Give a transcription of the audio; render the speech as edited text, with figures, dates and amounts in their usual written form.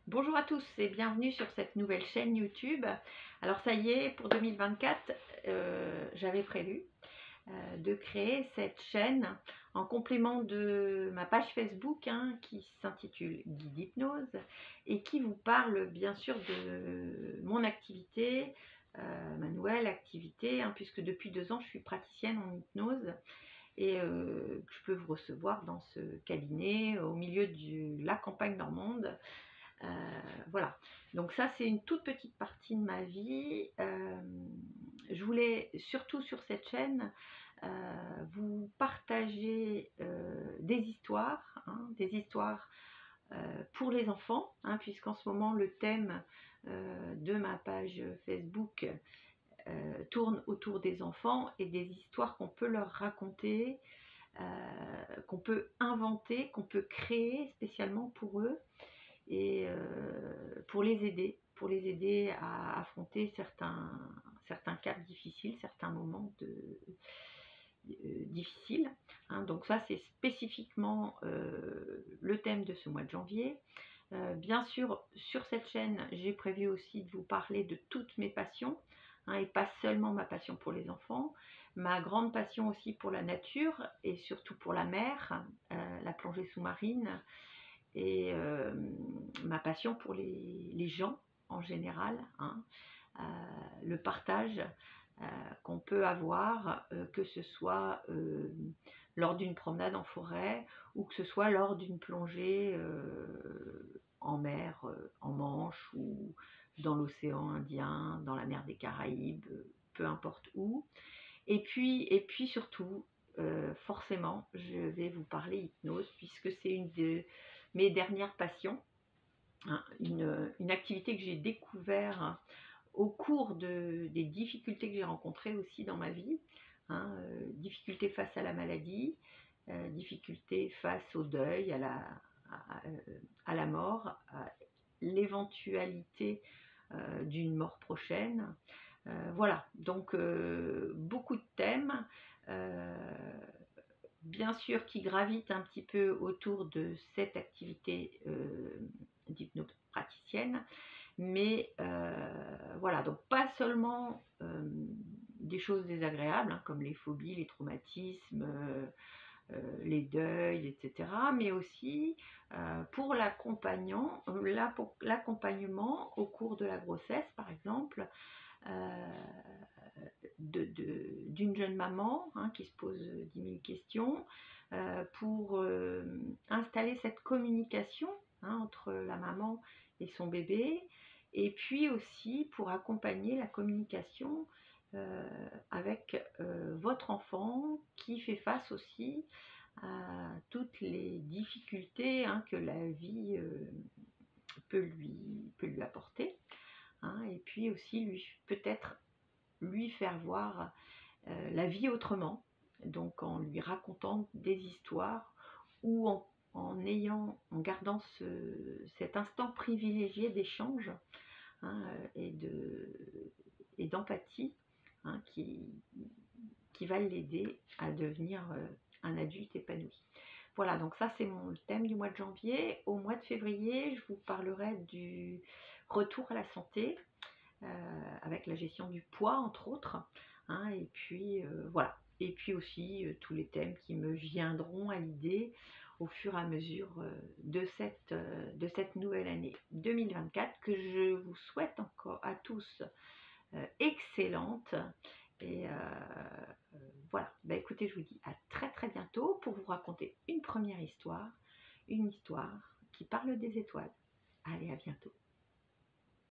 Bonjour à tous et bienvenue sur cette nouvelle chaîne YouTube. Alors ça y est, pour 2024, j'avais prévu de créer cette chaîne en complément de ma page Facebook qui s'intitule Guide Hypnose et qui vous parle bien sûr de mon activité, ma nouvelle activité, puisque depuis 2 ans je suis praticienne en hypnose et que je peux vous recevoir dans ce cabinet au milieu de la campagne normande. Voilà, donc ça c'est une toute petite partie de ma vie. Je voulais surtout sur cette chaîne vous partager des histoires, des histoires pour les enfants, puisqu'en ce moment le thème de ma page Facebook tourne autour des enfants et des histoires qu'on peut leur raconter, qu'on peut inventer, qu'on peut créer spécialement pour eux et pour les aider à affronter certains cas difficiles, certains moments difficiles. Donc ça, c'est spécifiquement le thème de ce mois de janvier. Bien sûr, sur cette chaîne, j'ai prévu aussi de vous parler de toutes mes passions, et pas seulement ma passion pour les enfants, ma grande passion aussi pour la nature et surtout pour la mer, la plongée sous-marine, et ma passion pour les gens en général, le partage qu'on peut avoir, que ce soit lors d'une promenade en forêt ou que ce soit lors d'une plongée en mer, en Manche ou dans l'océan Indien, dans la mer des Caraïbes, peu importe où. Et puis surtout, forcément, je vais vous parler hypnose puisque c'est une de mes dernières passions, une activité que j'ai découvert au cours des difficultés que j'ai rencontrées aussi dans ma vie, difficultés face à la maladie, difficultés face au deuil, à la mort, à l'éventualité d'une mort prochaine. Voilà, donc beaucoup de thèmes, bien sûr qui gravitent un petit peu autour de cette activité d'hypnopraticienne, mais voilà, donc pas seulement des choses désagréables comme les phobies, les traumatismes, les deuils, etc., mais aussi pour l'accompagnement au cours de la grossesse, par exemple, d'une jeune maman qui se pose 10 000 questions, pour installer cette communication entre la maman et son bébé, et puis aussi pour accompagner la communication avec votre enfant qui fait face aussi à toutes les difficultés que la vie peut lui apporter, et puis aussi peut-être lui faire voir la vie autrement, donc en lui racontant des histoires ou en gardant cet instant privilégié d'échange et d'empathie qui va l'aider à devenir un adulte épanoui. Voilà, donc ça c'est mon thème du mois de janvier. Au mois de février, je vous parlerai du retour à la santé, avec la gestion du poids entre autres, et puis voilà, et puis aussi tous les thèmes qui me viendront à l'idée au fur et à mesure de cette nouvelle année 2024 que je vous souhaite encore à tous excellente. Et voilà, écoutez, je vous dis à très très bientôt pour vous raconter une première histoire, une histoire qui parle des étoiles. Allez, à bientôt.